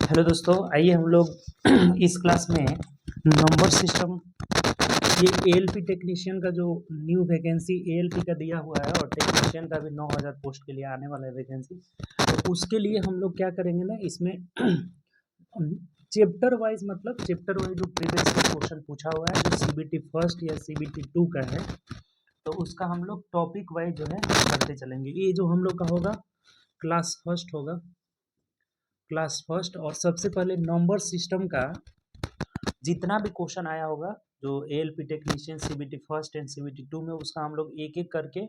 Hello दोस्तों, आइए हम लोग इस क्लास में नंबर सिस्टम, ये एएलपी टेक्नीशियन का जो न्यू वैकेंसी एएलपी का दिया हुआ है और टेक्नीशियन का भी 9000 पोस्ट के लिए आने वाला है वैकेंसी। तो उसके लिए हम लोग क्या करेंगे ना, इसमें चैप्टर वाइज, मतलब चैप्टर वाइज जो प्रीवियस क्वेश्चन पूछा हुआ है जो सीबीटी फर्स्ट या सीबीटी 2 का है, तो उसका हम लोग टॉपिक वाइज जो है करते चलेंगे। ये जो हम लोग का होगा क्लास फर्स्ट होगा, क्लास फर्स्ट। और सबसे पहले नंबर सिस्टम का जितना भी क्वेश्चन आया होगा जो ALP technician CBT first and CBT 2 में, उसका हम लोग एक एक करके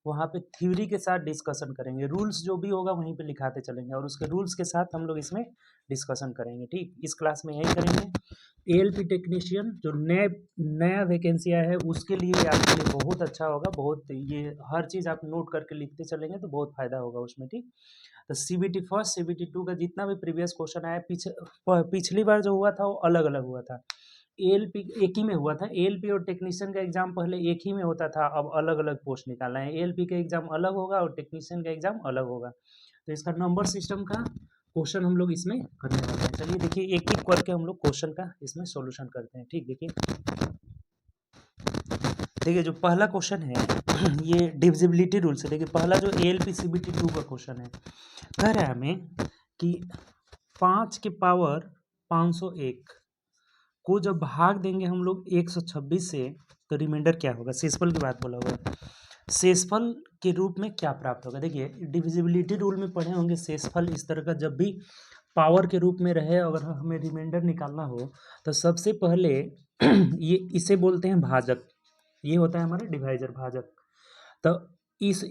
वहाँ पे थ्योरी के साथ डिस्कशन करेंगे। रूल्स जो भी होगा वहीं पे लिखाते चलेंगे और उसके रूल्स के साथ हम लोग इसमें डिस्कशन करेंगे। ठीक, इस क्लास में यही करेंगे। एएलपी टेक्नीशियन जो नया वैकेंसी आया है उसके लिए आपके लिए बहुत अच्छा होगा। बहुत ये हर चीज़ आप नोट करके लिखते चलेंगे तो बहुत फायदा होगा उसमें। ठीक, तो सीबीटी फर्स्ट सीबीटी 2 का जितना भी प्रीवियस क्वेश्चन आया, पिछली बार जो हुआ था वो अलग अलग हुआ था। एएलपी एक ही में हुआ था। एएलपी और टेक्नीशियन का एग्जाम पहले एक ही में होता था, अब अलग अलग पोस्ट निकालना है। एएलपी का एग्जाम अलग होगा और टेक्नीशियन का एग्जाम अलग होगा। तो इसका नंबर सिस्टम का क्वेश्चन हम लोग इसमें करने वाले हैं। चलिए देखिए, एक एक करके हम लोग क्वेश्चन का इसमें सॉल्यूशन करते हैं। ठीक, देखिए जो पहला क्वेश्चन है ये डिविजिबिलिटी रूल से। देखिए पहला जो एएलपी सीबीटी 2 का क्वेश्चन है, कह रहा है हमें कि 5 के पावर 501 को जब भाग देंगे हम लोग 126 से, तो रिमाइंडर क्या होगा। शेषफल की बात बोला हुआ है। शेषफल के रूप में क्या प्राप्त होगा। देखिए डिविजिबिलिटी रूल में पढ़े होंगे, शेषफल इस तरह का जब भी पावर के रूप में रहे, अगर हमें रिमाइंडर निकालना हो तो सबसे पहले ये इसे बोलते हैं भाजक। ये होता है हमारा डिवाइजर, भाजक। तो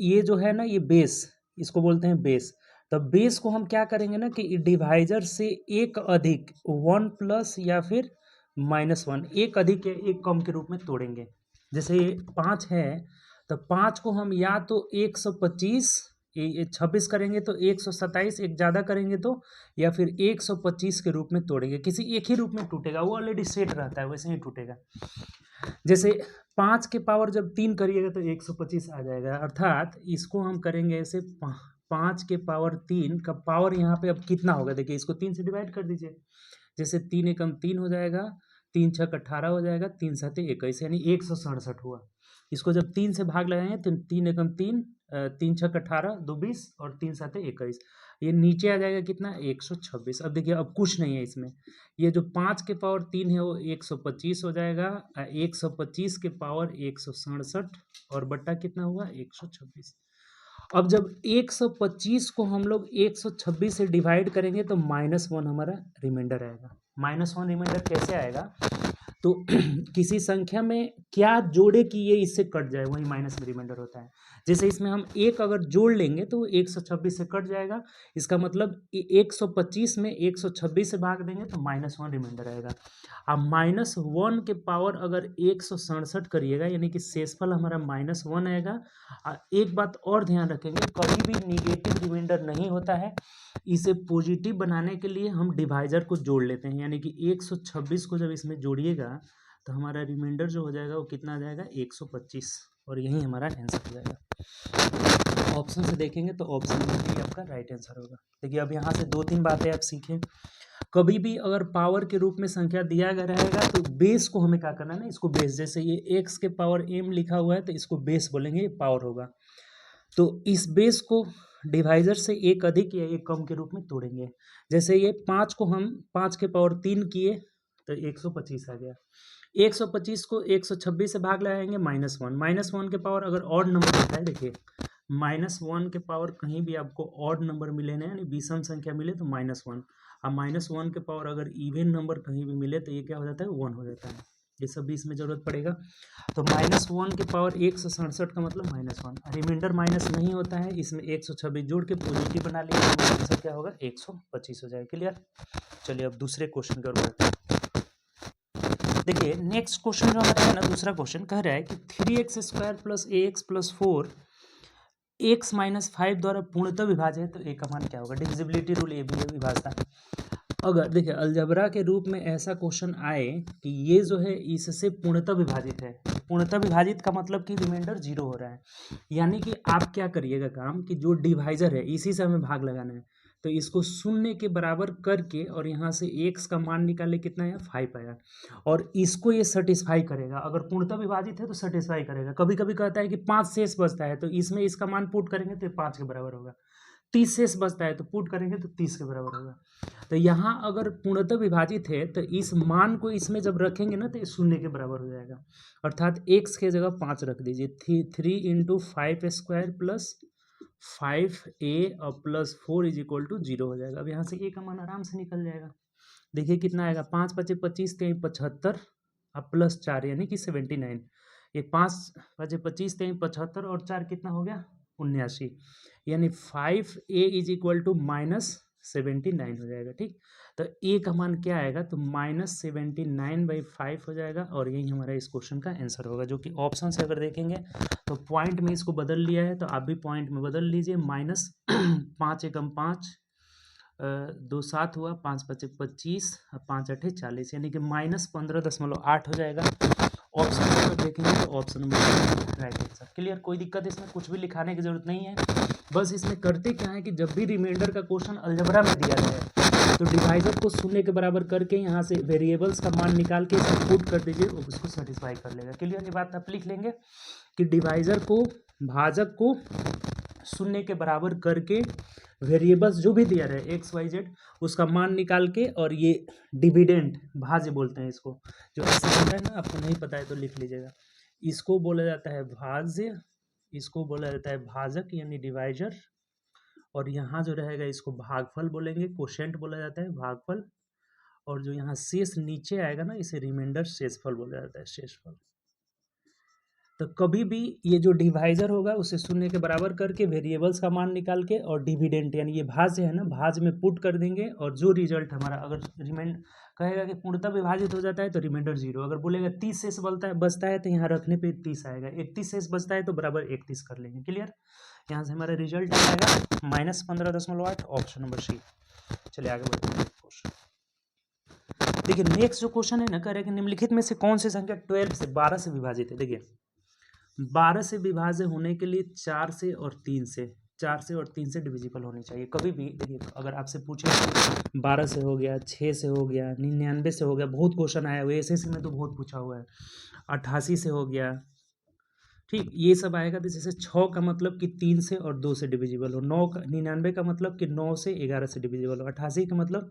ये जो है ना, ये बेस, इसको बोलते हैं बेस। तो बेस को हम क्या करेंगे ना कि डिवाइजर से एक अधिक 1 प्लस या फिर -1, एक अधिक या एक कम के रूप में तोड़ेंगे। जैसे 5 है तो 5 को हम या तो 125 26 करेंगे तो 127, एक ज़्यादा करेंगे तो, या फिर 125 के रूप में तोड़ेंगे। किसी एक ही रूप में टूटेगा, वो ऑलरेडी सेट रहता है, वैसे ही टूटेगा। जैसे 5 के पावर जब 3 करिएगा तो 125 आ जाएगा। अर्थात इसको हम करेंगे ऐसे, 5 के पावर 3 का पावर यहाँ पे अब कितना होगा। देखिए इसको 3 से डिवाइड कर दीजिए। जैसे 3 एकम 3 हो जाएगा, 3 छक 18 हो जाएगा, 3 साते 21, यानी 167 हुआ। इसको जब 3 से भाग लगाएंगे तो 3 एकम 3, 3 छक 18, 2 20 और 3 साते 21, ये नीचे आ जाएगा कितना, 126। अब देखिए अब कुछ नहीं है इसमें, ये जो 5 के पावर 3 है वो 125 हो जाएगा, 125 के पावर 167 और बट्टा कितना हुआ, 126। अब जब 125 को हम लोग 126 से डिवाइड करेंगे तो -1 हमारा रिमाइंडर आएगा। -1 रिमाइंडर कैसे आएगा, तो किसी संख्या में क्या जोड़े कि ये इससे कट जाए, वही माइनस में रिमाइंडर होता है। जैसे इसमें हम एक अगर जोड़ लेंगे तो 126 से कट जाएगा। इसका मतलब 125 में 126 से भाग देंगे तो -1 रिमाइंडर आएगा। अब -1 के पावर अगर 167 करिएगा, यानी कि शेषफल हमारा -1 आएगा। एक बात और ध्यान रखेंगे, कभी भी निगेटिव रिमाइंडर नहीं होता है। इसे पॉजिटिव बनाने के लिए हम डिवाइजर को जोड़ लेते हैं, यानी कि 126 को जब इसमें जोड़िएगा तो हमारा रिमाइंडर जो हो जाएगा वो कितना आ जाएगा, 125, और यही हमारा आंसर हो जाएगा। ऑप्शन से देखेंगे तो ऑप्शन में ही आपका राइट आंसर होगा। देखिए अब यहाँ से 2-3 बातें आप सीखें। कभी भी अगर पावर के रूप में संख्या दिया गया रहेगा तो बेस को हमें क्या करना है ना, इसको बेस, जैसे ये x के पावर m लिखा हुआ है तो इसको बेस बोलेंगे, ये पावर होगा। तो इस बेस को डिवाइजर से एक अधिक या एक कम के रूप में तोड़ेंगे। जैसे ये 5 को हम 5 के पावर 3 किए तो 125 आ गया। 125 को 126 से भाग लगाएंगे, -1, -1 के पावर अगर ऑड नंबर होता है, देखिए -1 के पावर कहीं भी आपको ऑड नंबर मिले ना, यानी विषम संख्या मिले तो -1। अब -1 के पावर अगर इवन नंबर कहीं भी मिले तो ये क्या हो जाता है, 1 हो जाता है। ये सब भी इसमें जरूरत पड़ेगा। तो -1 के पावर 167 का मतलब -1, रिमाइंडर माइनस नहीं होता है, इसमें 126 जोड़ के पॉजिटिव बना लिया, हमारा आंसर क्या होगा, 125 हो जाएगा। क्लियर। चलिए अब दूसरे क्वेश्चन की ओर बढ़ते हैं। देखिए नेक्स्ट क्वेश्चन जो हमारा है ना, दूसरा क्वेश्चन कह रहा है कि 3x² + ax + 4 x - 5 द्वारा पूर्णतः विभाज्य है, तो a का मान क्या होगा। डिविजिबिलिटी रूल ये भी है, विभाजता। अगर देखिए अलजेब्रा के रूप में ऐसा क्वेश्चन आए कि ये जो है इससे पूर्णतः विभाजित है, पूर्णतः विभाजित का मतलब कि रिमाइंडर 0 हो रहा है, यानी कि आप क्या करिएगा काम, कि जो डिवाइजर है इसी से हमें भाग लगाना है। तो इसको शून्य के बराबर करके और यहाँ से x का मान निकाले, कितना आया 5 आया, और इसको ये सेटिस्फाई करेगा। अगर पूर्णतः विभाजित है तो सेटिस्फाई करेगा। कभी कभी कहता है कि 5 शेष बचता है, तो इसमें इसका मान पुट करेंगे तो 5 के बराबर होगा। 30 शेष बचता है तो पुट करेंगे तो 30 के बराबर होगा। तो यहाँ अगर पूर्णतः विभाजित है तो इस मान को इसमें जब रखेंगे ना तो ये शून्य के बराबर हो जाएगा, अर्थात x के जगह 5 रख दीजिए। 3 इंटू 5² प्लस 5a और प्लस 4 इज इक्वल टू 0 हो जाएगा। अब यहाँ से a का मान आराम से निकल जाएगा। देखिए कितना आएगा, 5 × 5 = 25, 3 × 75 अब प्लस 4 यानी कि 79। ये 5 × 5 = 25, 3 × 75 और 4 कितना हो गया 79, यानी 5a इज इक्वल टू -79 हो जाएगा। ठीक, तो a का मान क्या आएगा, तो -79/5 हो जाएगा, और यही हमारा इस क्वेश्चन का आंसर होगा, जो कि ऑप्शन से अगर देखेंगे तो पॉइंट में इसको बदल लिया है, तो आप भी पॉइंट में बदल लीजिए। -5 एकम 5 2 7 हुआ, 5 × 5 = 25 और 5 × 8 = 40, यानी कि -15.8 हो जाएगा। ऑप्शन नंबर देखेंगे तो option number right answer. Clear, कोई दिक्कत इसमें कुछ भी लिखाने की जरूरत नहीं है। बस इसमें करते क्या है कि जब भी रिमाइंडर का क्वेश्चन अलजेब्रा में दिया जाए तो डिवाइजर को शून्य के बराबर करके यहाँ से वेरिएबल्स का मान निकाल के इसको पुट कर दीजिए, उसको सेटिस्फाई कर लेगा। क्लियर, ये बात आप लिख लेंगे कि डिवाइजर को, भाजक को शून्य के बराबर करके वेरिएबल्स जो भी दिया रहे एक्स वाई जेड उसका मान निकाल के, और ये डिविडेंड भाज्य बोलते हैं इसको, जो ऐसे बनता है ना, आपको नहीं पता है तो लिख लीजिएगा। इसको बोला जाता है भाज्य, इसको बोला जाता है भाजक यानी डिवाइजर, और यहाँ जो रहेगा इसको भागफल बोलेंगे, कोशेंट बोला जाता है भागफल, और जो यहाँ शेष नीचे आएगा ना इसे रिमाइंडर शेषफल बोला जाता है, शेषफल। तो कभी भी ये जो डिवाइजर होगा उसे शून्य के बराबर करके वेरिएबल्स का मान निकाल के, और डिविडेंट यानी ये भाज्य है ना, भाज्य में पुट कर देंगे, और जो रिजल्ट हमारा अगर रिमाइंड कहेगा कि पूर्णतः विभाजित हो जाता है तो रिमाइंडर 0, अगर बोलेगा 30 शेष बचता है तो यहाँ रखने पे 30 आएगा, 31 शेष बचता है तो बराबर 31 कर लेंगे। क्लियर, यहाँ से हमारा रिजल्ट आएगा -15.8, ऑप्शन नंबर सी। चलिए आगे बढ़ते हैं क्वेश्चन। देखिए नेक्स्ट जो क्वेश्चन है ना, कह रहे हैं कि निम्नलिखित में से कौन सी संख्या 12 से 12 से विभाजित है। देखिए 12 से विभाज्य होने के लिए 4 से और 3 से डिविजिबल होनी चाहिए। कभी भी देखिए अगर आपसे पूछे 12 से हो गया, 6 से हो गया, 99 से हो गया, बहुत क्वेश्चन आया हुआ है एसएससी में तो बहुत पूछा हुआ है, 88 से हो गया, ठीक, ये सब आएगा। तो जैसे 6 का मतलब कि 3 से और 2 से डिविजिबल हो, 99 का मतलब कि 9 से 11 से डिविजिबल हो, 88 का मतलब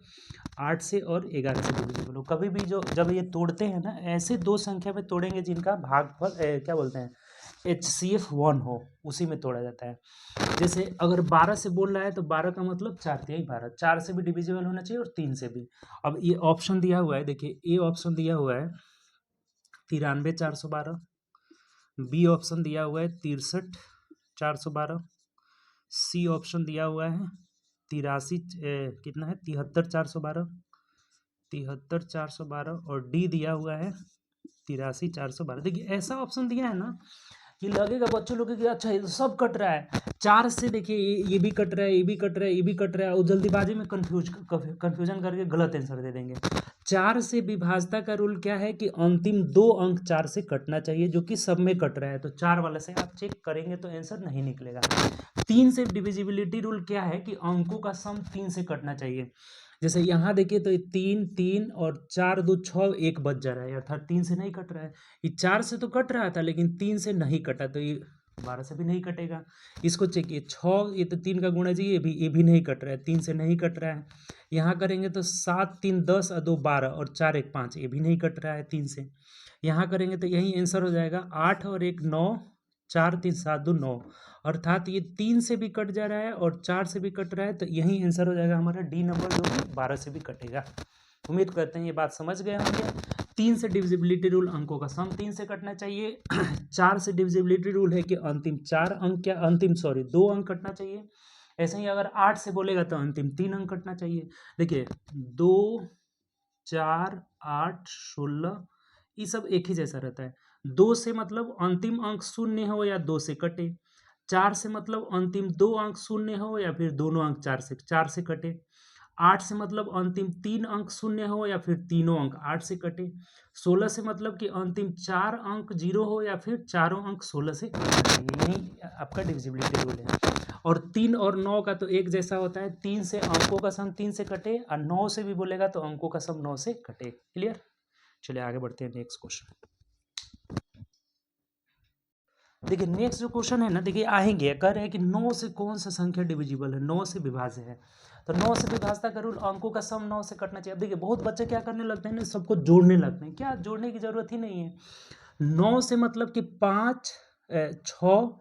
8 से और 11 से डिविजिबल हो। कभी भी जो जब ये तोड़ते हैं ना, ऐसे दो संख्या में तोड़ेंगे जिनका भागफल क्या बोलते हैं HCF 1 हो, उसी में तोड़ा जाता है। जैसे अगर 12 से बोल रहा है तो 12 का मतलब 4×3=12, 4 से भी डिविजिबल होना चाहिए और 3 से भी। अब ये ऑप्शन दिया हुआ है, देखिए ए ऑप्शन दिया हुआ है 93,412, बी ऑप्शन दिया हुआ है 63,412, सी ऑप्शन दिया हुआ है 73,412, 73,412, और डी दिया हुआ है 83,412। देखिए ऐसा ऑप्शन दिया है ना कि लगेगा बच्चों लोग कि अच्छा ये तो सब कट रहा है, 4 से देखिए ये भी कट रहा है, ये भी कट रहा है, ये भी कट रहा है, और जल्दीबाजी में कंफ्यूजन करके गलत आंसर दे देंगे। 4 से विभाजता का रूल क्या है कि अंतिम 2 अंक 4 से कटना चाहिए, जो कि सब में कट रहा है, तो 4 वाले से आप चेक करेंगे तो आंसर नहीं निकलेगा। 3 से डिविजिबिलिटी रूल क्या है कि अंकों का सम 3 से कटना चाहिए। जैसे यहाँ देखिए तो 3 3 और 4 2 6 1 बच जा रहा है, अर्थात 3 से नहीं कट रहा है। ये 4 से तो कट रहा था लेकिन 3 से नहीं कटा, तो ये 12 से भी नहीं कटेगा। इसको चेकिए 6, ये तो 3 का गुणा जी, ये भी नहीं कट रहा है, 3 से नहीं कट रहा है। यहाँ करेंगे तो 7 3 10 और 2 12 और 4 1 5, ये भी नहीं कट रहा है 3 से। यहाँ करेंगे तो यही आंसर हो जाएगा 8 और 1 9, 4 3 7 2 9, अर्थात ये 3 से भी कट जा रहा है और 4 से भी कट रहा है, तो यही आंसर हो जाएगा हमारा डी नंबर, जो कि 12 से भी कटेगा। उम्मीद करते हैं ये बात समझ गए होंगे। 3 से डिविजिबिलिटी रूल, अंकों का सम 3 से कटना चाहिए। 4 से डिविजिबिलिटी रूल है कि अंतिम 2 अंक कटना चाहिए। ऐसे ही अगर 8 से बोलेगा तो अंतिम 3 अंक कटना चाहिए। देखिए 2 4 8 16 ये सब एक ही जैसा रहता है। 2 से मतलब अंतिम अंक 0 हो या 2 से कटे, 4 से मतलब अंतिम 2 अंक 0 हो या फिर दोनों अंक 4 से कटे, 8 से मतलब अंतिम 3 अंक 0 हो या फिर तीनों अंक 8 से कटे, 16 से मतलब कि अंतिम 4 अंक 0 हो या फिर चारों अंक 16 से कटना चाहिए। यही आपका डिविजिबिलिटी रूल है। और 3 और 9 का तो एक जैसा होता है, 3 से अंकों का सम 3 से कटे, और 9 से भी बोलेगा तो अंकों का सम 9 से कटे। क्लियर? चलिए आगे बढ़ते हैं नेक्स्ट क्वेश्चन। देखिए नेक्स्ट जो क्वेश्चन है ना, देखिए आएंगे, कह रहे हैं कि 9 से कौन सा संख्या डिविजिबल है, 9 से विभाज्य है। तो 9 से विभाज्यता का रूल, अंकों का सम 9 से कटना चाहिए। अब देखिए बहुत बच्चे क्या करने लगते हैं ना, सबको जोड़ने लगते हैं। क्या जोड़ने की जरूरत ही नहीं है। 9 से मतलब कि 5 6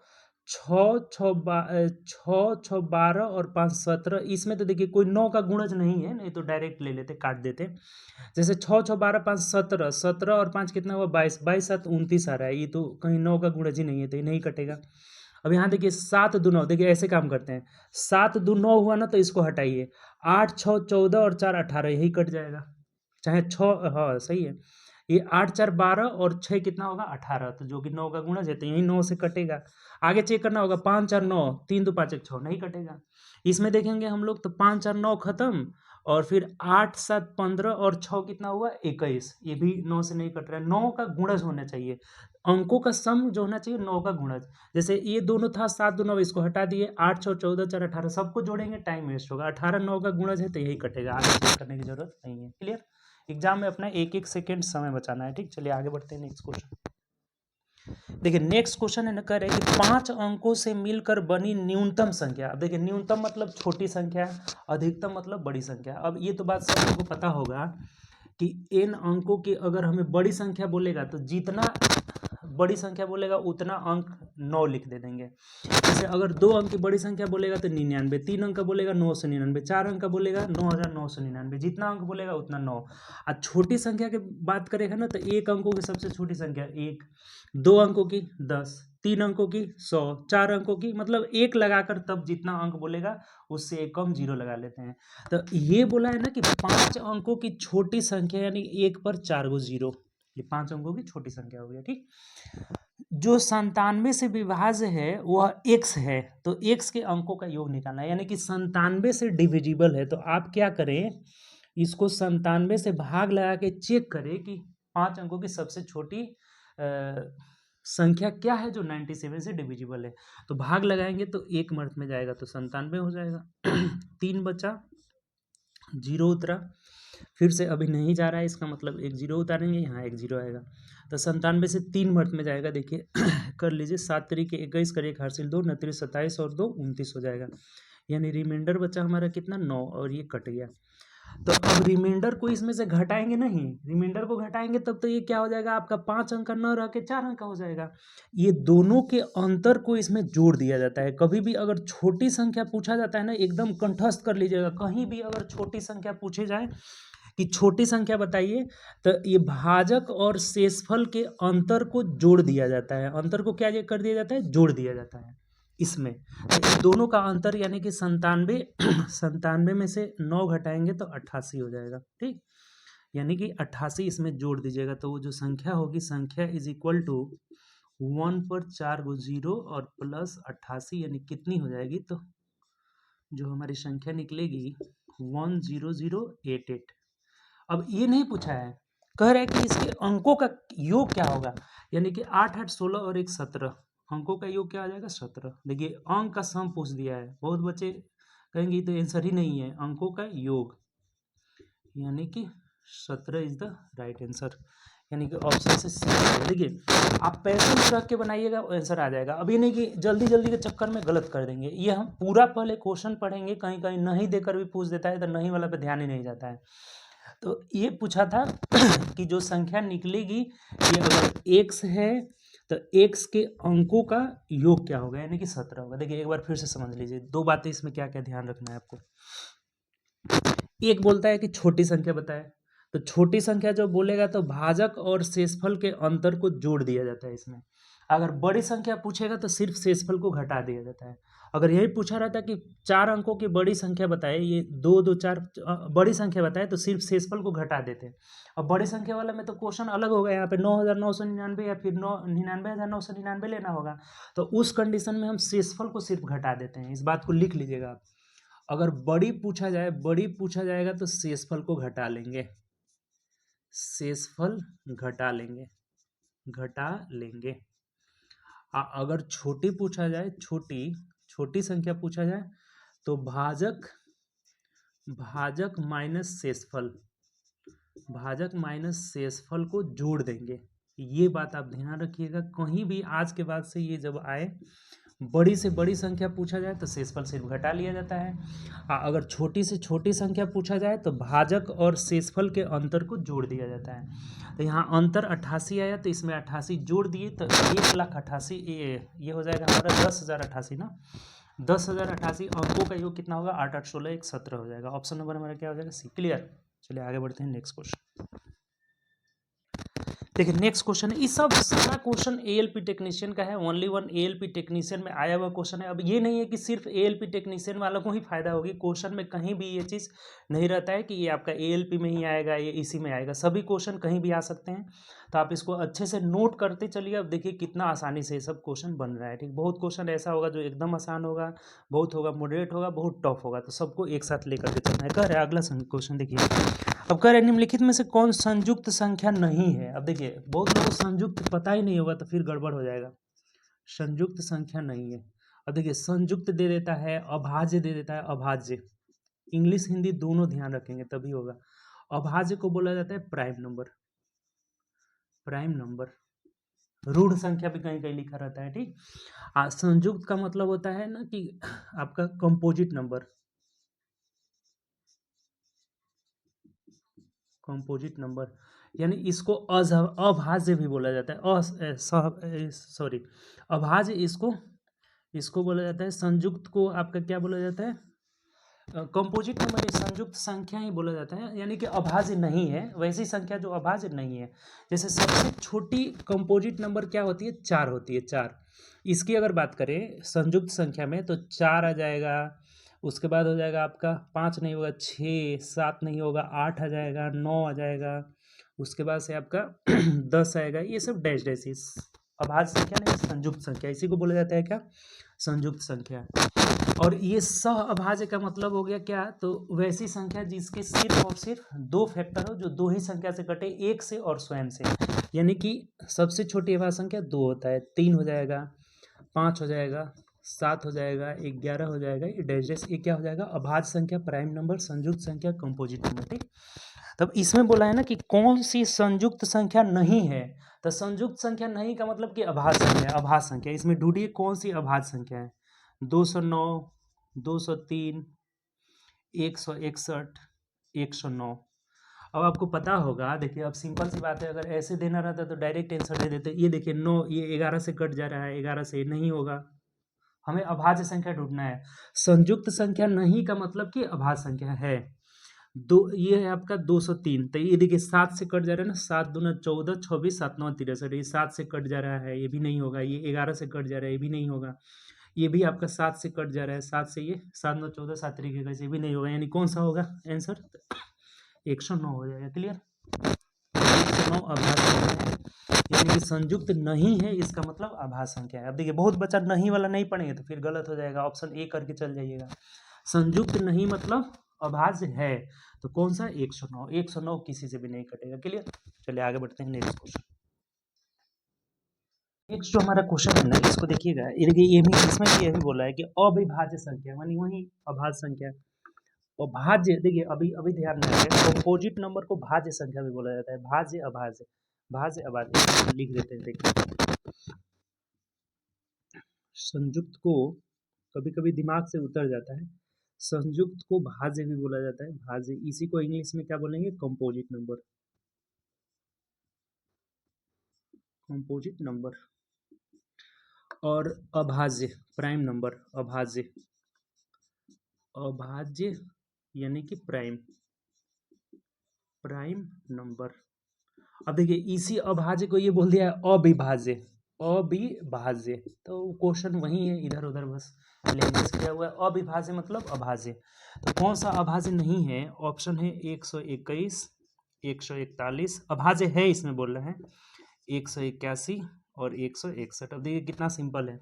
6 6 12 और 5 17। इसमें तो देखिए कोई 9 का गुणज नहीं है, नहीं तो डायरेक्ट ले लेते, काट देते। जैसे 6 6 12 5 17, 17 और 5 कितना हुआ 22, 22 7 29 आ रहा है। ये तो कहीं 9 का गुणज ही नहीं है, तो ये नहीं कटेगा। अब यहाँ देखिए 7 2 9, देखिए ऐसे काम करते हैं, 7 2 9 हुआ ना तो इसको हटाइए, 8 6 14 और 4 18, यही कट जाएगा। चाहे 6, हाँ सही है, ये 8 4 12 और 6 कितना होगा 18, तो जो कि 9 का गुणज है, तो यही 9 से कटेगा। आगे चेक करना होगा, 5 4 9, 3 2 5 1 6, नहीं कटेगा। इसमें देखेंगे हम लोग तो 5 4 9 खत्म, और फिर 8 7 15 और 6 कितना हुआ 21, ये भी 9 से नहीं कट रहा है। 9 का गुणज होना चाहिए, अंकों का सम जो होना चाहिए 9 का गुणज। जैसे ये दोनों था 7 2 9, इसको हटा दिए, 8 6 14 4 18, सबको जोड़ेंगे टाइम वेस्ट होगा। 18 9 का गुणज है तो यही कटेगा, आगे चेक करने की जरूरत नहीं है। क्लियर? एग्जाम में अपना एक एक सेकेंड समय बचाना है। ठीक, चलिए आगे बढ़ते हैं नेक्स्ट क्वेश्चन। देखिए नेक्स्ट क्वेश्चन है ना, कह रहे हैं कि 5 अंकों से मिलकर बनी न्यूनतम संख्या। अब देखिए न्यूनतम मतलब छोटी संख्या, अधिकतम मतलब बड़ी संख्या। अब ये तो बात सब लोगों को पता होगा कि n अंकों की अगर हमें बड़ी संख्या बोलेगा तो जितना बड़ी संख्या बोलेगा उतना अंक 9 लिख दे देंगे। जैसे अगर 2 अंक की बड़ी संख्या बोलेगा तो 99, 3 अंक का बोलेगा 999, 4 अंक का बोलेगा 9999, जितना अंक बोलेगा उतना 9। और छोटी संख्या की बात करेगा ना तो 1 अंकों की सबसे छोटी संख्या 1, 2 अंकों की 10, 3 अंकों की 100, 4 अंकों की मतलब 1 लगाकर तब जितना अंक बोलेगा उससे एक कम 0 लगा लेते हैं। तो ये बोला है ना कि 5 अंकों की छोटी संख्या यानी 1 पर 4 गो 0, ये 5 अंकों की छोटी संख्या हो गया। ठीक, जो 97 से विभाज्य है वह x है, तो x के अंकों का योग निकालना है, यानी कि 97 से डिविजिबल है। तो आप क्या करें, इसको 97 से भाग लगा के चेक करें कि 5 अंकों की सबसे छोटी संख्या क्या है जो 97 से डिविजिबल है। तो भाग लगाएंगे तो 1 मर्द में जाएगा तो 97 हो जाएगा। 3 बचा, 0 उतरा, फिर से अभी नहीं जा रहा है, इसका मतलब एक 0 उतारेंगे, यहाँ एक 0 आएगा। तो 97 से 3 मर्द में जाएगा। देखिए कर लीजिए, 7 तरीके 21 कर 1 हासिल 2, 29 27 और 2 29 हो जाएगा। यानी रिमाइंडर बचा हमारा कितना 9, और ये कट गया। तो अब रिमाइंडर को इसमें से घटाएंगे नहीं, रिमाइंडर को घटाएंगे तब तो ये क्या हो जाएगा आपका 5 अंक का न रह के 4 अंक का हो जाएगा। ये दोनों के अंतर को इसमें जोड़ दिया जाता है। कभी भी अगर छोटी संख्या पूछा जाता है ना, एकदम कंठस्थ कर लीजिएगा, कहीं भी अगर छोटी संख्या पूछे जाए कि छोटी संख्या बताइए, तो ये भाजक और शेषफल के अंतर को जोड़ दिया जाता है। अंतर को क्या कर दिया जाता है, जोड़ दिया जाता है इसमें। तो दोनों का अंतर यानी कि 97 97 में से 9 घटाएंगे तो 88 हो जाएगा। ठीक, यानी कि 88 इसमें जोड़ दीजिएगा, तो वो जो संख्या होगी, संख्या इज इक्वल टू 1 पर 4 गो 0 और प्लस 88, यानी कितनी हो जाएगी, तो जो हमारी संख्या निकलेगी 10088। अब ये नहीं पूछा है, कह रहा है कि इसके अंकों का योग क्या होगा, यानी कि 8 8 16 और 1 17, अंकों का योग क्या आ जाएगा 17। देखिए अंक का सम पूछ दिया है, बहुत बच्चे कहेंगे तो आंसर ही नहीं है, अंकों का योग यानी कि 17 इज द राइट आंसर, यानी कि ऑप्शन से सी है। देखिए आप पैसे रख के बनाइएगा, आंसर आ जाएगा। अब ये नहीं कि जल्दी जल्दी के चक्कर में गलत कर देंगे, ये हम पूरा पहले क्वेश्चन पढ़ेंगे, कहीं कहीं नहीं देकर भी पूछ देता है, तो नहीं वाला पे ध्यान ही नहीं जाता है। तो ये पूछा था कि जो संख्या निकलेगी ये अगर x है तो x के अंकों का योग क्या होगा, यानी कि 17 होगा। देखिए एक बार फिर से समझ लीजिए, दो बातें इसमें क्या क्या ध्यान रखना है आपको। एक बोलता है कि छोटी संख्या बताए, तो छोटी संख्या जो बोलेगा तो भाजक और शेषफल के अंतर को जोड़ दिया जाता है इसमें। अगर बड़ी संख्या पूछेगा तो सिर्फ शेषफल को घटा दिया जाता है। अगर यही पूछा रहता कि 4 अंकों की बड़ी संख्या बताए, ये 2 2 4 बड़ी संख्या बताए, तो सिर्फ शेषफल को घटा देते। अब बड़ी संख्या वाला में तो क्वेश्चन अलग होगा, यहाँ पे 9999 या फिर 99,999 लेना होगा, तो उस कंडीशन में हम शेषफल को सिर्फ घटा देते हैं। इस बात को लिख लीजिएगा आप। अगर बड़ी पूछा जाए, बड़ी पूछा जाएगा तो शेषफल को घटा लेंगे, शेषफल घटा लेंगे, घटा लेंगे। अगर छोटी पूछा जाए, छोटी छोटी संख्या पूछा जाए तो भाजक माइनस शेषफल, भाजक माइनस शेषफल को जोड़ देंगे। ये बात आप ध्यान रखिएगा, कहीं भी आज के बाद से ये जब आए बड़ी से बड़ी संख्या पूछा जाए तो शेषफल सिर्फ घटा लिया जाता है, अगर छोटी से छोटी संख्या पूछा जाए तो भाजक और शेषफल के अंतर को जोड़ दिया जाता है। तो यहाँ अंतर 88 आया तो इसमें 88 जोड़ दिए तो 1,88,000 ये हो जाएगा हमारा 10,088 ना, 10,088 अंकों का योग कितना होगा 8 8 16 17 हो जाएगा। ऑप्शन नंबर हमारा क्या हो जाएगा सी। क्लियर। चलिए आगे बढ़ते हैं नेक्स्ट क्वेश्चन। देखिए नेक्स्ट क्वेश्चन है, इस सब सारा क्वेश्चन एएलपी टेक्नीशियन का है, ओनली वन एएलपी टेक्नीशियन में आया हुआ क्वेश्चन है। अब ये नहीं है कि सिर्फ एएलपी टेक्नीशियन वालों को ही फायदा होगी, क्वेश्चन में कहीं भी ये चीज़ नहीं रहता है कि ये आपका एएलपी में ही आएगा, ये इसी में आएगा, सभी क्वेश्चन कहीं भी आ सकते हैं। तो आप इसको अच्छे से नोट करते चलिए। अब देखिए कितना आसानी से ये सब क्वेश्चन बन रहा है। ठीक, बहुत क्वेश्चन ऐसा होगा जो एकदम आसान होगा, बहुत होगा मॉडरेट होगा, बहुत टफ होगा, तो सबको एक साथ लेकर के चलना है। कह रहे अगला क्वेश्चन देखिए, अब कह रहे निम्नलिखित में से कौन संयुक्त संख्या नहीं है। अब देखिए बहुत लोगों को संयुक्त पता ही नहीं होगा तो फिर गड़बड़ हो जाएगा। संयुक्त संख्या नहीं है। अब देखिए संयुक्त दे देता है, अभाज्य दे देता है, अभाज्य इंग्लिश हिंदी दोनों ध्यान रखेंगे तभी होगा। अभाज्य को बोला जाता है प्राइम नंबर, प्राइम नंबर, ऋण संख्या भी कहीं कहीं लिखा रहता है। ठीक, संयुक्त का मतलब होता है ना कि आपका कंपोजिट नंबर, कंपोजिट नंबर, यानी इसको अभाज्य भी बोला जाता है, सॉरी अभाज्य इसको बोला जाता है। संयुक्त को आपका क्या बोला जाता है, कंपोजिट नंबर, संयुक्त संख्या ही बोला जाता है, यानी कि अभाज्य नहीं है, वैसी संख्या जो अभाज्य नहीं है। जैसे सबसे छोटी कंपोजिट नंबर क्या होती है, 4 होती है, 4। इसकी अगर बात करें संयुक्त संख्या में तो 4 आ जाएगा, उसके बाद हो जाएगा आपका 5 नहीं होगा, 6, 7 नहीं होगा, 8 आ जाएगा, 9 आ जाएगा, उसके बाद से आपका 10 आएगा। ये सब डैश डैश अभाज्य संख्या नहीं, संयुक्त संख्या, इसी को बोला जाता है क्या, संयुक्त संख्या। और ये सह अभाज्य का मतलब हो गया क्या, तो वैसी संख्या जिसके सिर्फ और सिर्फ 2 फैक्टर हो, जो 2 ही संख्या से कटे, 1 से और स्वयं से। यानी कि सबसे छोटी अभाज्य संख्या 2 होता है, 3 हो जाएगा, 5 हो जाएगा, 7 हो जाएगा, 11 हो जाएगा, ये डैश डैश, ये क्या हो जाएगा अभाज्य संख्या, प्राइम नंबर, संयुक्त संख्या, कंपोजिट नंबर। ठीक, तब इसमें बोला है ना कि कौन सी संयुक्त संख्या नहीं है, तो संयुक्त संख्या नहीं का मतलब कि अभाज्य संख्या, अभाज्य संख्या। इसमें ढूंढिए कौन सी अभाज्य संख्या है, 209, 203, 161, 109। अब आपको पता होगा, देखिए अब सिंपल सी बात है, अगर ऐसे देना रहता तो डायरेक्ट आंसर दे देते। ये देखिए 9, ये 11 से कट जा रहा है, 11 से नहीं होगा, हमें अभाज्य संख्या ढूंढना है। संयुक्त संख्या नहीं का मतलब कि अभाज्य संख्या है। ये है आपका 203, तो ये देखिए 7 से कट जा रहा है ना, 7 दूना 14, 26, 7 9 63, ये 7 से कट जा रहा है, ये भी नहीं होगा। ये 11 से कट जा रहा है, ये भी नहीं होगा। ये भी आपका 7 से कट जा रहा है, 7 से ये 7 9 14, 7 तरीके का, ये भी नहीं होगा। यानी कौन सा होगा आंसर, 109 हो जाएगा। क्लियर, 109 अभाज्य संख्या है, यानी कि संयुक्त नहीं है, इसका मतलब अभाज्य संख्या है। अब देखिए बहुत बच्चा नहीं वाला नहीं पढ़ेंगे तो फिर गलत हो जाएगा, ऑप्शन ए करके चल जाइएगा। संयुक्त नहीं मतलब अभाज्य है, तो कौन सा, 109, 109 किसी से भी नहीं कटेगा। क्लियर, चलिए आगे बढ़ते हैं नेक्स्ट क्वेश्चन। नेक्स्ट जो हमारा क्वेश्चन है ना, इसको देखिएगा, ये देखिए ये भी, इसमें भी यही बोला है कि अविभाज्य संख्या, मानी वही अभाज्य संख्या। और भाज्य, देखिए अभी अभी ध्यान में रखें, कंपोजिट नंबर को भाज्य संख्या भी बोला जाता है, भाज्य अभाज्य, भाज्य अभाज्य लिख देते हैं। देखिए संयुक्त को कभी कभी दिमाग से उतर जाता है, संयुक्त को भाज्य भी बोला जाता है, भाज्य, इसी को इंग्लिश में क्या बोलेंगे, कंपोजिट नंबर, कंपोजिट नंबर। और अभाज्य प्राइम नंबर, अभाज्य, अभाज्य यानी कि प्राइम, प्राइम नंबर। अब देखिए इसी अभाज्य को ये बोल दिया है अविभाज्य, अविभाज्य, तो क्वेश्चन वही है, इधर उधर बस लैंग्वेज किया हुआ है। अविभाज्य मतलब अभाज्य, तो कौन सा अभाज्य नहीं है, ऑप्शन है 121, 141 अभाज्य है, इसमें बोल रहे हैं 181 और 161। अब देखिए कितना सिंपल है,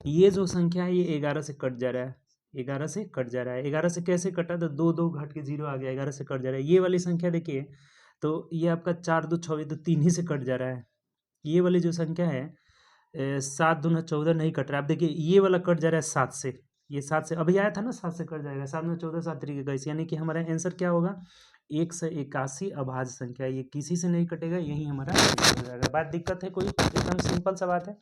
ये जो संख्या है ये 11 से कट जा रहा है, 11 से कट जा रहा है, 11 से कैसे कटा, तो 2 2 घट के 0 आ गया, 11 से कट जा रहा है। ये वाली संख्या देखिए, तो ये आपका 4 2 6, तो 3 ही से कट जा रहा है। ये वाली जो संख्या है 7 दूना 14 नहीं कट रहा है। अब देखिए ये वाला कट जा रहा है 7 से, ये 7 से अभी आया था ना, 7 से कट जाएगा, 7 में 14, 7 तरीके का, यानी कि हमारा आंसर क्या होगा 181 अभाज्य संख्या, ये किसी से नहीं कटेगा, यही हमारा आंसर हो जाएगा। बात दिक्कत है कोई? एकदम सिंपल सा बात है।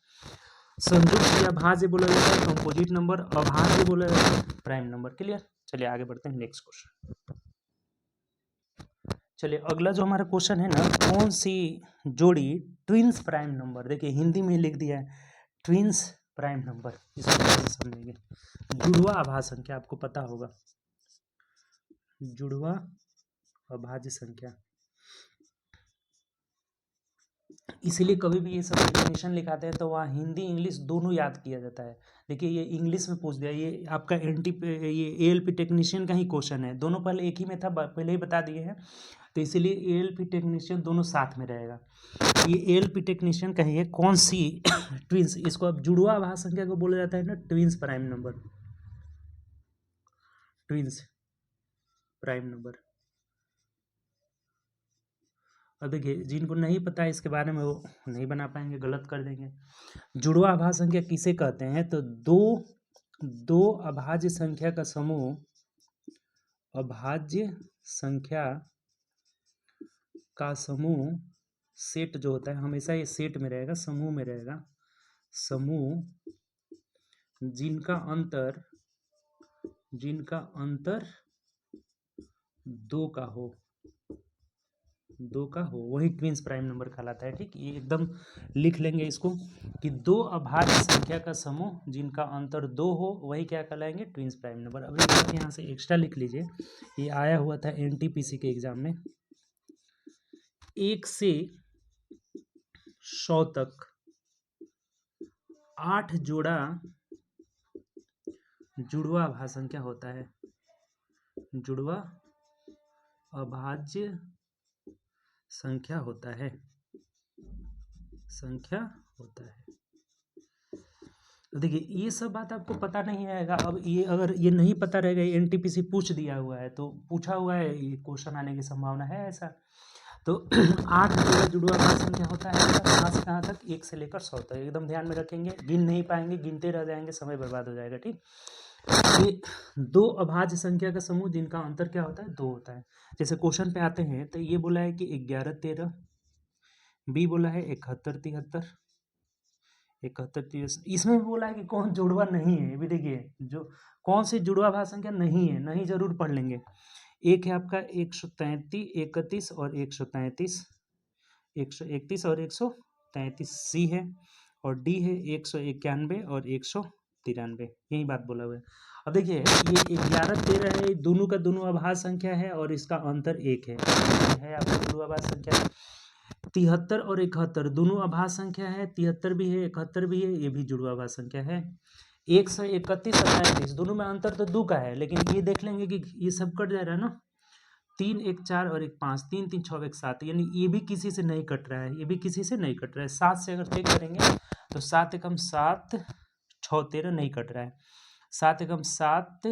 संयुक्त या भाज्य बोला जाता है कंपोजिट नंबर, अभाज्य बोला जाता है प्राइम नंबर। क्लियर? चलिए आगे बढ़ते हैं नेक्स्ट क्वेश्चन। चलिए अगला जो हमारा क्वेश्चन है ना, कौन सी जोड़ी ट्विंस प्राइम नंबर, देखिए हिंदी में लिख दिया है ट्विंस प्राइम नंबर, इसको कैसे समझेंगे? जुड़वा अभाज्य संख्या, आपको पता होगा जुड़वा अभाज्य संख्या, इसीलिए कभी भी ये सब डेफिनेशन लिखाते हैं तो वहाँ हिंदी इंग्लिश दोनों याद किया जाता है। देखिए ये इंग्लिश में पूछ दिया, ये आपका ये एएलपी टेक्नीशियन का ही क्वेश्चन है, दोनों पहले एक ही में था, पहले ही बता दिए हैं, तो इसीलिए एएलपी टेक्नीशियन दोनों साथ में रहेगा। ये एएलपी टेक्नीशियन का ही है, कौन सी ट्विंस, इसको अब जुड़वा अभाज्य संख्या को बोला जाता है ना twins prime number, twins prime number. अब देखिए जिनको नहीं पता है इसके बारे में वो नहीं बना पाएंगे, गलत कर देंगे। जुड़वा अभाज्य संख्या किसे कहते हैं? तो दो अभाज्य संख्या का समूह, अभाज्य संख्या का समूह, सेट जो होता है हमेशा ये सेट में रहेगा, समूह में रहेगा, समूह जिनका अंतर दो का हो वही ट्विंस प्राइम नंबर कहलाता है। ठीक, ये एकदम लिख लेंगे इसको कि दो अभाज्य संख्या का समूह जिनका अंतर 2 हो वही क्या कहलाएंगे? Twins prime number. अब एक बात यहाँ से एक्स्ट्रा लिख लीजिए, ये आया हुआ था एनटीपीसी के एग्जाम में, 1 से 100 तक 8 जोड़ा जुड़वा अभाज्य संख्या होता है, जुड़वा अभाज्य संख्या होता है, देखिए ये सब बात आपको पता नहीं आएगा। अब ये अगर ये नहीं पता रहेगा, एनटीपीसी पूछ दिया हुआ है तो पूछा हुआ है, ये क्वेश्चन आने की संभावना है ऐसा। तो 8 जोड़ा जुड़वा अभाज्य संख्या होता है, कहाँ से कहाँ तक? 1 से लेकर 100 तक, एकदम ध्यान में रखेंगे, गिन नहीं पाएंगे, गिनते रह जाएंगे, समय बर्बाद हो जाएगा। ठीक, ये दो अभाज्य संख्या का समूह जिनका अंतर क्या होता है? 2 होता है। जैसे क्वेश्चन पे आते हैं तो ये बोला है कि 11 13, बी बोला है 71 73, 71 30, इसमें भी बोला है कि कौन जुड़वा नहीं है, ये भी देखिए जो कौन सी जुड़वा अभाज्य संख्या नहीं है, नहीं जरूर पढ़ लेंगे। एक है आपका 133 31 और 133, 131 और 133 सी है, और डी है 191 और 193, यही बात बोला हुआ है। अब देखिए ये 11 13 है, दोनों का दोनों अभाज्य संख्या है और इसका अंतर 1 है, ये है आपका जुड़वा अभाज्य संख्या। 73 और 71 दोनों अभाज्य संख्या है, 73 भी है 71 भी है, ये भी जुड़वा अभाज्य संख्या है। 131 और 35 दोनों में अंतर तो 2 का है, लेकिन ये देख लेंगे कि ये सब कट जा रहा है ना, 3 1 4 और 1 5, 3 3 6 1 7, यानी ये भी किसी से नहीं कट रहा है, ये भी किसी से नहीं कट रहा है। 7 से अगर चेक करेंगे तो 7 एकम 7 6 13 नहीं कट रहा है, 7 एकम 7,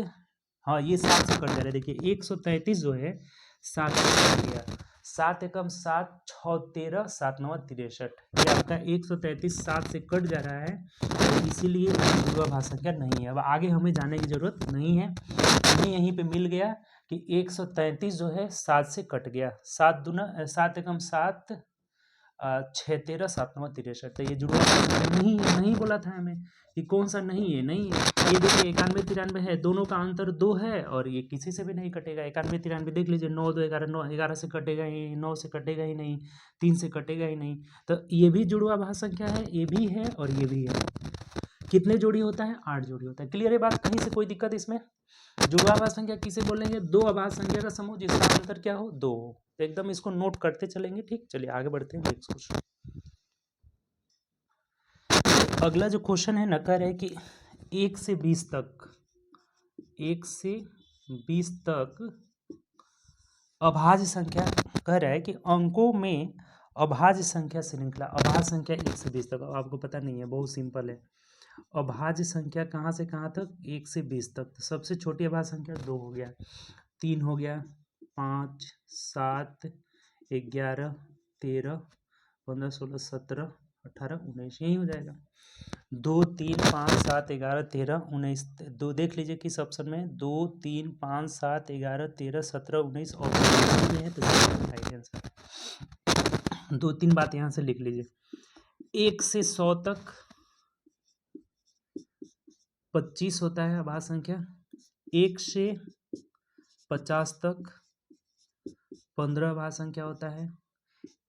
हाँ ये 7 से कट जा रहा है। देखिए 133 जो है 7 से कट गया, 7 एकम 7 6 13 7 9 63, ये आपका 133 7 से कट जा रहा है, तो इसीलिए जुड़वा अभाज्य संख्या नहीं है। अब आगे हमें जाने की जरूरत नहीं है, हमें यहीं पे मिल गया कि 133 जो है 7 से कट गया, 7 दूना 7 एकम 7 6 13 7 9 63, तो ये जुड़वा नहीं बोला था हमें कि कौन सा नहीं है, नहीं है। ये देखिए 91 93 है, दोनों का अंतर 2 है और ये किसी से भी नहीं कटेगा। 91 93 देख लीजिए, 9 2 11 9, 11 से कटेगा ही, 9 से कटेगा ही नहीं, 3 से कटेगा ही नहीं, तो ये भी जुड़वा अभाज्य संख्या है, ये भी है और ये भी है। कितने जोड़ी होता है? 8 जोड़ी होता है। क्लियर है बात? कहीं से कोई दिक्कत इसमें? जुड़वा अभाज्य संख्या किसे बोलेंगे? दो अभाज्य संख्या का समूह जिसका अंतर क्या हो? 2 हो। तो एकदम इसको नोट करते चलेंगे। ठीक, चलिए आगे बढ़ते हैं नेक्स्ट क्वेश्चन। अगला जो क्वेश्चन है ना, कह रहे हैं कि 1 से 20 तक, 1 से 20 तक अभाज्य संख्या, कह रहा है कि अंकों में अभाज्य संख्या श्रृंखला, अभाज्य संख्या 1 से 20 तक, आपको पता नहीं है, बहुत सिंपल है। अभाज्य संख्या कहाँ से कहाँ तक? 1 से 20 तक। तो सबसे छोटी अभाज्य संख्या 2 हो गया, 3 हो गया, 5 7 11 13 15 16 17 18 19, यही हो जाएगा। 2 3 5 7 11 13 19 दो देख लीजिए किस ऑप्शन में 2 3 5 7 11 13 17 19 ऑप्शन में है तो राइट आंसर। 2-3 बात यहाँ से लिख लीजिए। 1 से 100 तक 25 होता है अभाज्य संख्या। 1 से 50 तक 15 अभाज्य संख्या होता है।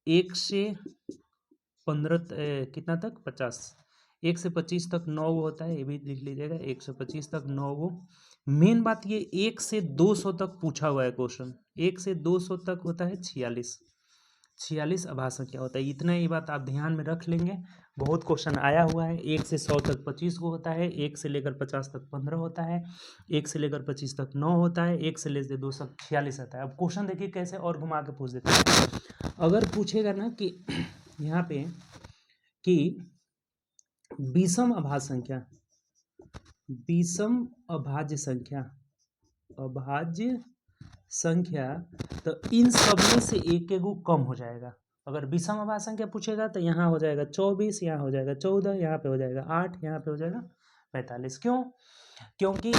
1 से 15 कितना तक 50। 1 से 25 तक 9 होता है, ये भी लिख लीजिएगा। 1 से 25 तक 9। मेन बात ये 1 से 200 तक पूछा हुआ है क्वेश्चन। 1 से 200 तक होता है 46 अभाज्य संख्या होता है। इतना ही बात आप ध्यान में रख लेंगे। बहुत क्वेश्चन आया हुआ है। 1 से 100 तक 25 को होता है। 1 से लेकर 50 तक 15 होता है। 1 से लेकर 25 तक 9 होता है। 1 से लेकर 200 तक 46 आता है। अब क्वेश्चन देखिए कैसे और घुमा के पूछ देते हैं। अगर पूछेगा ना कि यहाँ पे कि विषम अभाज्य संख्या तो इन सब में से एक एक कम हो जाएगा। अगर विषम अभाज्य संख्या पूछेगा तो यहाँ हो जाएगा 24, यहाँ हो जाएगा 14, यहाँ पे हो जाएगा 8, यहाँ पे हो जाएगा 45। क्यों? क्योंकि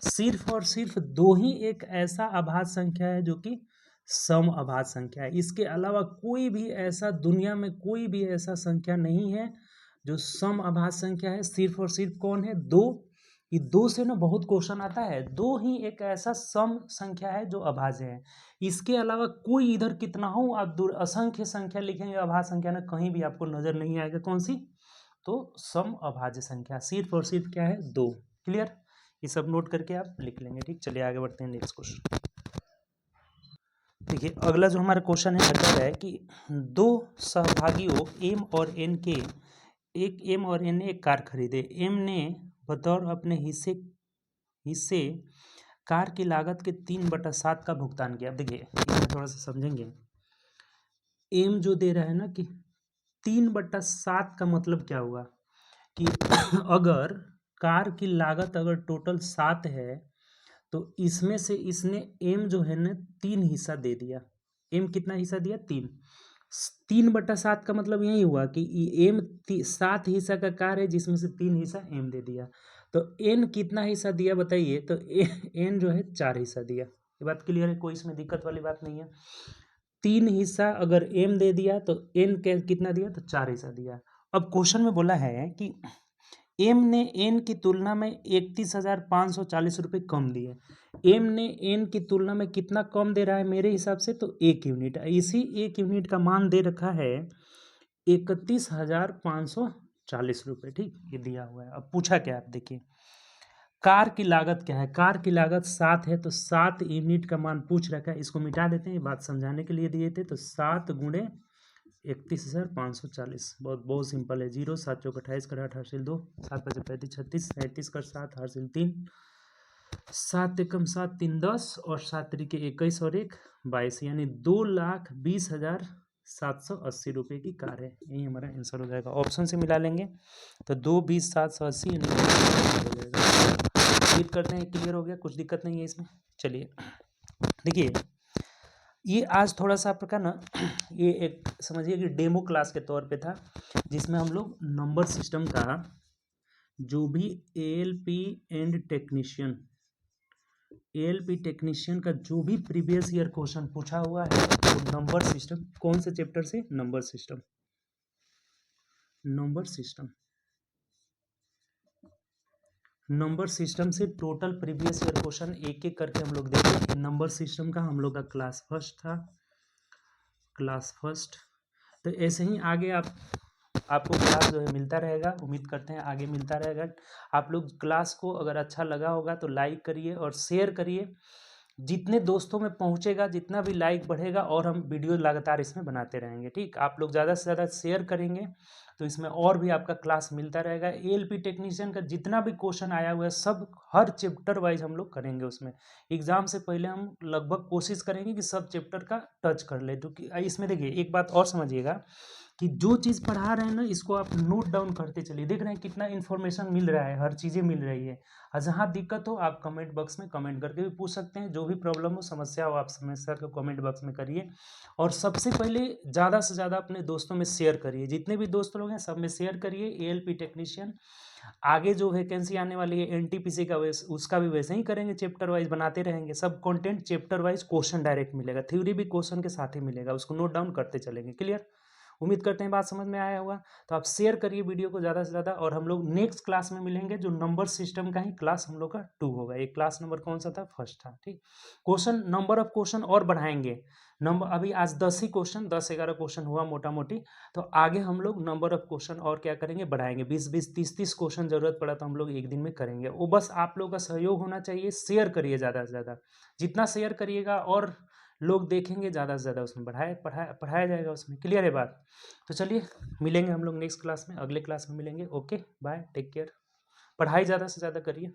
सिर्फ और सिर्फ 2 ही एक ऐसा अभाज्य संख्या है जो कि सम अभाज्य संख्या है। इसके अलावा कोई भी ऐसा दुनिया में कोई भी ऐसा संख्या नहीं है जो सम अभाज्य संख्या है। सिर्फ और सिर्फ कौन है? 2। ये 2 से ना बहुत क्वेश्चन आता है। 2 ही एक ऐसा सम संख्या है जो अभाज्य है। इसके अलावा कोई इधर कितना हो आप असंख्य संख्या लिखेंगे अभाज्य संख्या ना, कहीं भी आपको नजर नहीं आएगा। कौन सी? तो सम अभाज्य संख्या सिर्फ और सिर्फ क्या है? 2। क्लियर? ये सब नोट करके आप लिख लेंगे। ठीक, चलिए आगे बढ़ते हैं नेक्स्ट क्वेश्चन। देखिए अगला जो हमारा क्वेश्चन है बता रहा है कि 2 सहभागियों एम और एन के एम और एन ने एक कार खरीदे। एम ने बतौर अपने हिस्से कार की लागत के 3/7 का भुगतान किया। अब देखिए इसमें थोड़ा सा समझेंगे। एम जो दे रहा है ना कि 3/7 का मतलब क्या हुआ कि अगर कार की लागत अगर टोटल 7 है तो इसमें से इसने एम जो है ना 3 हिस्सा दे दिया। एम कितना हिस्सा दिया? 3। 3/7 का मतलब यही हुआ कि एम 7 हिस्सा का कार है जिसमें से 3 हिस्सा एम दे दिया। तो एन कितना हिस्सा दिया बताइए? तो एन जो है 4 हिस्सा दिया। ये बात क्लियर है? कोई इसमें दिक्कत वाली बात नहीं है। 3 हिस्सा अगर एम दे दिया तो एन कितना दिया? तो 4 हिस्सा दिया। अब क्वेश्चन में बोला है कि एम ने एन की तुलना में 31,540 रुपये कम दिए। एम ने एन की तुलना में कितना कम दे रहा है मेरे हिसाब से? तो 1 यूनिट। इसी 1 यूनिट का मान दे रखा है 31,540 रुपये। ठीक, ये दिया हुआ है। अब पूछा क्या? आप देखिए कार की लागत क्या है। कार की लागत 7 है तो 7 यूनिट का मान पूछ रखा है। इसको मिटा देते हैं, बात समझाने के लिए दिए थे। तो 7 गुणे 31,540 बहुत सिंपल है। 0 7 चौक 28 कर 8 हासिल 2 7 5 35 36 37 कर 7 हासिल 3 7 एकम 7 3 10 और 7 तरीके 21 और 1 22 यानी 2,20,780 रुपये की कार है। यही हमारा आंसर हो जाएगा। ऑप्शन से मिला लेंगे तो 2,20,780 हो जाएगा। उम्मीद करते हैं क्लियर हो गया, कुछ दिक्कत नहीं है इसमें। चलिए देखिए ये आज थोड़ा सा आपका ना ये एक समझिए कि डेमो क्लास के तौर पे था जिसमें हम लोग नंबर सिस्टम का जो भी एएलपी टेक्नीशियन का जो भी प्रीवियस ईयर क्वेश्चन पूछा हुआ है वो नंबर सिस्टम। कौन से चैप्टर से? नंबर सिस्टम से टोटल प्रीवियस ईयर क्वेश्चन एक एक करके हम लोग देखें। नंबर सिस्टम का हम लोग का क्लास फर्स्ट। तो ऐसे ही आगे आपको क्लास जो है मिलता रहेगा। उम्मीद करते हैं आगे मिलता रहेगा। आप लोग क्लास को अगर अच्छा लगा होगा तो लाइक करिए और शेयर करिए। जितने दोस्तों में पहुंचेगा, जितना भी लाइक बढ़ेगा और हम वीडियो लगातार इसमें बनाते रहेंगे। ठीक, आप लोग ज़्यादा से ज़्यादा शेयर करेंगे तो इसमें और भी आपका क्लास मिलता रहेगा। एएलपी टेक्नीशियन का जितना भी क्वेश्चन आया हुआ है सब हर चैप्टर वाइज हम लोग करेंगे। उसमें एग्जाम से पहले हम लगभग कोशिश करेंगे कि सब चैप्टर का टच कर ले। तो इसमें देखिए एक बात और समझिएगा कि जो चीज़ पढ़ा रहे हैं ना इसको आप नोट डाउन करते चलिए। देख रहे हैं कितना इन्फॉर्मेशन मिल रहा है, हर चीज़ें मिल रही है। और जहाँ दिक्कत हो आप कमेंट बॉक्स में कमेंट करके भी पूछ सकते हैं। जो भी प्रॉब्लम हो, समस्या हो, आप समस्या को कमेंट बॉक्स में करिए। और सबसे पहले ज़्यादा से ज़्यादा अपने दोस्तों में शेयर करिए। जितने भी दोस्त लोग लोग हैं सब में शेयर करिए। एएलपी टेक्नीशियन आगे जो वैकेंसी आने वाली है एनटीपीसी का उसका भी वैसे ही करेंगे, चैप्टर वाइज बनाते रहेंगे। सब content chapter wise question direct मिलेगा, थ्योरी भी क्वेश्चन के साथ ही मिलेगा, उसको नोट डाउन करते चलेंगे। क्लियर? उम्मीद करते हैं बात समझ में आया होगा। तो आप शेयर करिए वीडियो को ज़्यादा से ज़्यादा, और हम लोग नेक्स्ट क्लास में मिलेंगे जो नंबर सिस्टम का ही क्लास हम लोग का 2 होगा। एक क्लास नंबर कौन सा था? फर्स्ट था। ठीक, क्वेश्चन नंबर ऑफ क्वेश्चन और बढ़ाएंगे। नंबर अभी आज 10 ही क्वेश्चन, 10-11 क्वेश्चन हुआ मोटा मोटी, तो आगे हम लोग नंबर ऑफ क्वेश्चन और क्या करेंगे? बढ़ाएंगे। 20-20, 30-30 क्वेश्चन जरूरत पड़ा तो हम लोग एक दिन में करेंगे। वो बस आप लोग का सहयोग होना चाहिए, शेयर करिए ज़्यादा से ज़्यादा। जितना शेयर करिएगा और लोग देखेंगे ज़्यादा से ज़्यादा उसमें पढ़ाया जाएगा उसमें। क्लियर है बात? तो चलिए मिलेंगे हम लोग नेक्स्ट क्लास में, अगले क्लास में मिलेंगे। Okay bye, take care. पढ़ाई ज़्यादा से ज़्यादा करिए।